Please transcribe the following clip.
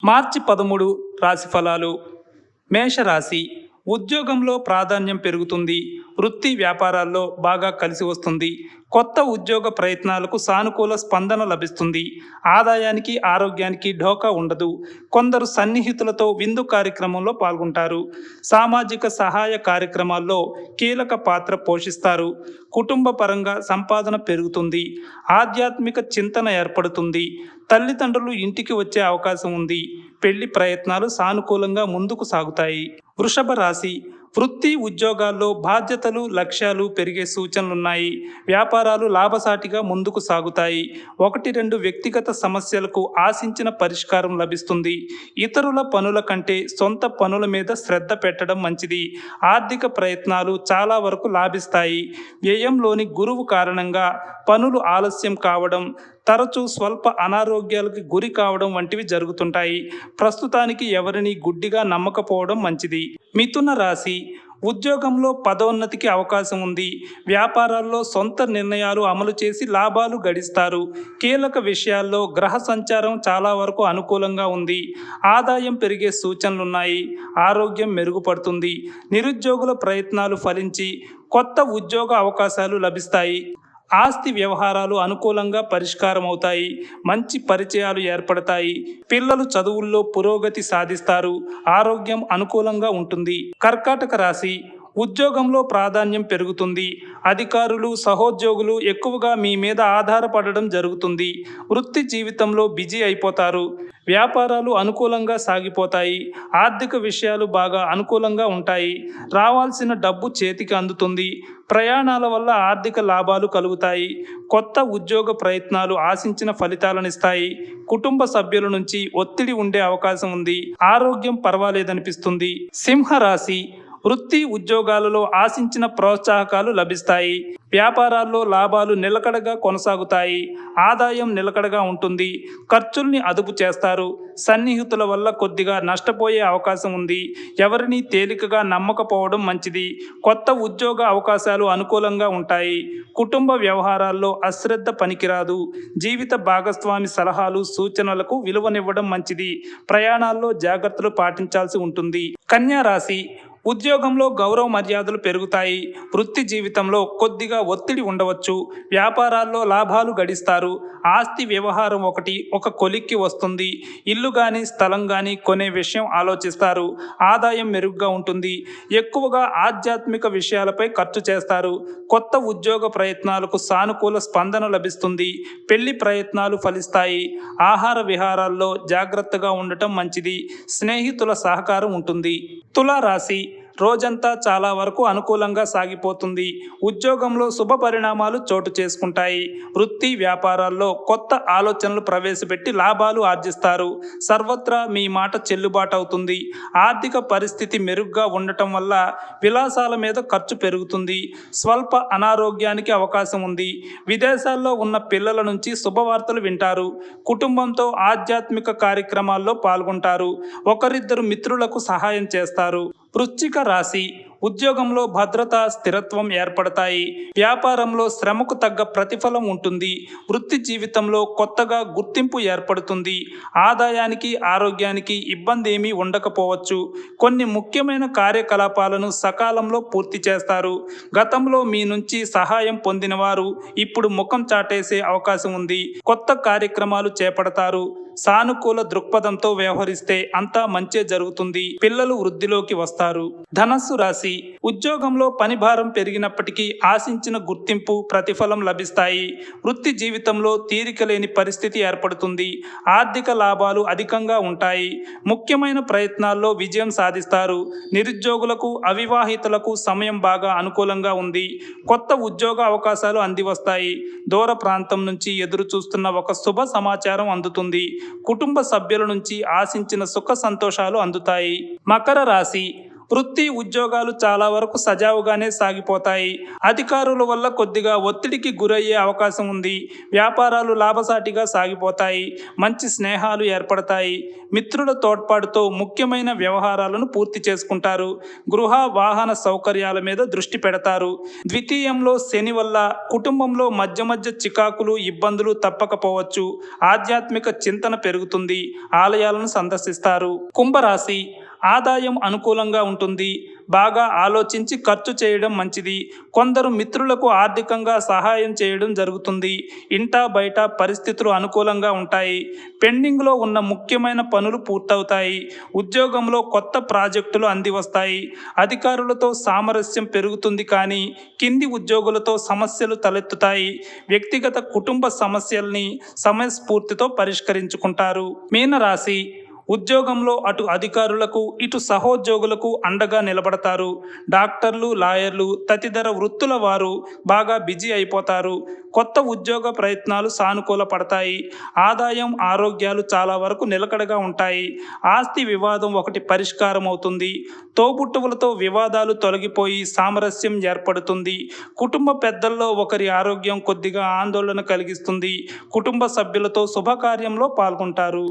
మార్చి 13 రాశి ఫలాలు. మేషరాశి. ఉద్యోగంలో ప్రాధాన్యం పెరుగుతుంది. వృత్తి వ్యాపారాల్లో బాగా కలిసి వస్తుంది. కొత్త ఉద్యోగ ప్రయత్నాలకు సానుకూల స్పందన లభిస్తుంది. ఆదాయానికి ఆరోగ్యానికి ఢోకా ఉండదు. కొందరు సన్నిహితులతో విందు కార్యక్రమంలో పాల్గొంటారు. సామాజిక సహాయ కార్యక్రమాల్లో కీలక పాత్ర పోషిస్తారు. కుటుంబ పరంగా సంపాదన పెరుగుతుంది. ఆధ్యాత్మిక చింతన ఏర్పడుతుంది. తల్లిదండ్రులు ఇంటికి వచ్చే అవకాశం ఉంది. పెళ్లి ప్రయత్నాలు సానుకూలంగా ముందుకు సాగుతాయి. వృషభ రాశి. వృత్తి ఉద్యోగాల్లో బాధ్యతలు లక్ష్యాలు పెరిగే సూచనలున్నాయి. వ్యాపారాలు లాభసాటిగా ముందుకు సాగుతాయి. 1-2 వ్యక్తిగత సమస్యలకు ఆశించిన పరిష్కారం లభిస్తుంది. ఇతరుల పనుల కంటే సొంత పనుల మీద శ్రద్ధ పెట్టడం మంచిది. ఆర్థిక ప్రయత్నాలు చాలా వరకు లాభిస్తాయి. వ్యయంలోని గురువు కారణంగా పనులు ఆలస్యం కావడం, తరచూ స్వల్ప అనారోగ్యాలకు గురి కావడం వంటివి జరుగుతుంటాయి. ప్రస్తుతానికి ఎవరిని గుడ్డిగా నమ్మకపోవడం మంచిది. మిథున రాశి. ఉద్యోగంలో పదోన్నతికి అవకాశం ఉంది. వ్యాపారాల్లో సొంత నిర్ణయాలు అమలు చేసి లాభాలు గడిస్తారు. కీలక విషయాల్లో గ్రహ సంచారం చాలా వరకు అనుకూలంగా ఉంది. ఆదాయం పెరిగే సూచనలున్నాయి. ఆరోగ్యం మెరుగుపడుతుంది. నిరుద్యోగుల ప్రయత్నాలు ఫలించి కొత్త ఉద్యోగ అవకాశాలు లభిస్తాయి. ఆస్తి వ్యవహారాలు అనుకూలంగా పరిష్కారం అవుతాయి. మంచి పరిచయాలు ఏర్పడతాయి. పిల్లలు చదువుల్లో పురోగతి సాధిస్తారు. ఆరోగ్యం అనుకూలంగా ఉంటుంది. కర్కాటక రాశి. ఉద్యోగంలో ప్రాధాన్యం పెరుగుతుంది. అధికారులు సహోద్యోగులు ఎక్కువగా మీ మీద ఆధారపడడం జరుగుతుంది. వృత్తి జీవితంలో బిజీ అయిపోతారు. వ్యాపారాలు అనుకూలంగా సాగిపోతాయి. ఆర్థిక విషయాలు బాగా అనుకూలంగా ఉంటాయి. రావాల్సిన డబ్బు చేతికి అందుతుంది. ప్రయాణాల వల్ల ఆర్థిక లాభాలు కలుగుతాయి. కొత్త ఉద్యోగ ప్రయత్నాలు ఆశించిన ఫలితాలనిస్తాయి. కుటుంబ సభ్యుల నుంచి ఒత్తిడి ఉండే అవకాశం ఉంది. ఆరోగ్యం పర్వాలేదనిపిస్తుంది. సింహరాశి. వృత్తి ఉద్యోగాలలో ఆశించిన ప్రోత్సాహకాలు లభిస్తాయి. వ్యాపారాల్లో లాభాలు నిలకడగా కొనసాగుతాయి. ఆదాయం నిలకడగా ఉంటుంది. ఖర్చుల్ని అదుపు చేస్తారు. సన్నిహితుల వల్ల కొద్దిగా నష్టపోయే అవకాశం ఉంది. ఎవరిని తేలికగా నమ్మకపోవడం మంచిది. కొత్త ఉద్యోగ అవకాశాలు అనుకూలంగా ఉంటాయి. కుటుంబ వ్యవహారాల్లో అశ్రద్ధ పనికిరాదు. జీవిత భాగస్వామి సలహాలు సూచనలకు విలువనివ్వడం మంచిది. ప్రయాణాల్లో జాగ్రత్తలు పాటించాల్సి ఉంటుంది. కన్యా రాశి. ఉద్యోగంలో గౌరవ మర్యాదలు పెరుగుతాయి. వృత్తి జీవితంలో కొద్దిగా ఒత్తిడి ఉండవచ్చు. వ్యాపారాల్లో లాభాలు గడిస్తారు. ఆస్తి వ్యవహారం ఒక కొలిక్కి వస్తుంది. ఇల్లు కానీ స్థలం కానీ కొనే విషయం ఆలోచిస్తారు. ఆదాయం మెరుగ్గా ఉంటుంది. ఎక్కువగా ఆధ్యాత్మిక విషయాలపై ఖర్చు చేస్తారు. కొత్త ఉద్యోగ ప్రయత్నాలకు సానుకూల స్పందన లభిస్తుంది. పెళ్లి ప్రయత్నాలు ఫలిస్తాయి. ఆహార విహారాల్లో జాగ్రత్తగా ఉండటం మంచిది. స్నేహితుల సహకారం ఉంటుంది. తులా రాశి. రోజంతా చాలా వరకు అనుకూలంగా సాగిపోతుంది. ఉద్యోగంలో శుభ పరిణామాలు చోటు చేసుకుంటాయి. వృత్తి వ్యాపారాల్లో కొత్త ఆలోచనలు ప్రవేశపెట్టి లాభాలు ఆర్జిస్తారు. సర్వత్రా మీ మాట చెల్లుబాటు అవుతుంది. ఆర్థిక పరిస్థితి మెరుగ్గా ఉండటం వల్ల విలాసాల మీద ఖర్చు పెరుగుతుంది. స్వల్ప అనారోగ్యానికి అవకాశం ఉంది. విదేశాల్లో ఉన్న పిల్లల నుంచి శుభవార్తలు వింటారు. కుటుంబంతో ఆధ్యాత్మిక కార్యక్రమాల్లో పాల్గొంటారు. ఒకరిద్దరు మిత్రులకు సహాయం చేస్తారు. వృశ్చిక రాశి. ఉద్యోగంలో భద్రత స్థిరత్వం ఏర్పడతాయి. వ్యాపారంలో శ్రమకు తగ్గ ప్రతిఫలం ఉంటుంది. వృత్తి జీవితంలో కొత్తగా గుర్తింపు ఏర్పడుతుంది. ఆదాయానికి ఆరోగ్యానికి ఇబ్బంది ఏమీ ఉండకపోవచ్చు. కొన్ని ముఖ్యమైన కార్యకలాపాలను సకాలంలో పూర్తి చేస్తారు. గతంలో మీ నుంచి సహాయం పొందిన వారు ఇప్పుడు ముఖం చాటేసే అవకాశం ఉంది. కొత్త కార్యక్రమాలు చేపడతారు. సానుకూల దృక్పథంతో వ్యవహరిస్తే అంతా మంచే జరుగుతుంది. పిల్లలు వృద్ధిలోకి వస్తారు. ధనస్సు రాశి. ఉద్యోగంలో పని భారం పెరిగినప్పటికీ ఆశించిన గుర్తింపు ప్రతిఫలం లభిస్తాయి. వృత్తి జీవితంలో తీరిక లేని పరిస్థితి ఏర్పడుతుంది. ఆర్థిక లాభాలు అధికంగా ఉంటాయి. ముఖ్యమైన ప్రయత్నాల్లో విజయం సాధిస్తారు. నిరుద్యోగులకు అవివాహితులకు సమయం బాగా అనుకూలంగా ఉంది. కొత్త ఉద్యోగ అవకాశాలు అందివస్తాయి. దూర ప్రాంతం నుంచి ఎదురు చూస్తున్న ఒక శుభ సమాచారం అందుతుంది. కుటుంబ సభ్యుల నుంచి ఆశించిన సుఖ సంతోషాలు అందుతాయి. మకర రాశి. వృత్తి ఉద్యోగాలు చాలా వరకు సజావుగానే సాగిపోతాయి. అధికారుల వల్ల కొద్దిగా ఒత్తిడికి గురయ్యే అవకాశం ఉంది. వ్యాపారాలు లాభసాటిగా సాగిపోతాయి. మంచి స్నేహాలు ఏర్పడతాయి. మిత్రుల తోడ్పాటుతో ముఖ్యమైన వ్యవహారాలను పూర్తి చేసుకుంటారు. గృహ వాహన సౌకర్యాల మీద దృష్టి పెడతారు. ద్వితీయంలో శని వల్ల కుటుంబంలో మధ్య మధ్య చికాకులు ఇబ్బందులు తప్పకపోవచ్చు. ఆధ్యాత్మిక చింతన పెరుగుతుంది. ఆలయాలను సందర్శిస్తారు. కుంభరాశి ఆదాయం అనుకూలంగా ఉంటుంది. బాగా ఆలోచించి ఖర్చు చేయడం మంచిది. కొందరు మిత్రులకు ఆర్థికంగా సహాయం చేయడం జరుగుతుంది. ఇంటా బయట పరిస్థితులు అనుకూలంగా ఉంటాయి. పెండింగ్లో ఉన్న ముఖ్యమైన పనులు పూర్తవుతాయి. ఉద్యోగంలో కొత్త ప్రాజెక్టులు అందివస్తాయి. అధికారులతో సామరస్యం పెరుగుతుంది, కానీ కింది ఉద్యోగులతో సమస్యలు తలెత్తుతాయి. వ్యక్తిగత కుటుంబ సమస్యల్ని సమయస్ఫూర్తితో పరిష్కరించుకుంటారు. మీనరాశి ఉద్యోగంలో అటు అధికారులకు ఇటు సహోద్యోగులకు అండగా నిలబడతారు. డాక్టర్లు, లాయర్లు తదితర వృత్తుల వారు బాగా బిజీ అయిపోతారు. కొత్త ఉద్యోగ ప్రయత్నాలు సానుకూల పడతాయి. ఆదాయం ఆరోగ్యాలు చాలా వరకు నిలకడగా ఉంటాయి. ఆస్తి వివాదం ఒకటి పరిష్కారం అవుతుంది. తోబుట్టువులతో వివాదాలు తొలగిపోయి సామరస్యం ఏర్పడుతుంది. కుటుంబ పెద్దల్లో ఒకరి ఆరోగ్యం కొద్దిగా ఆందోళన కలిగిస్తుంది. కుటుంబ సభ్యులతో శుభకార్యంలో పాల్గొంటారు.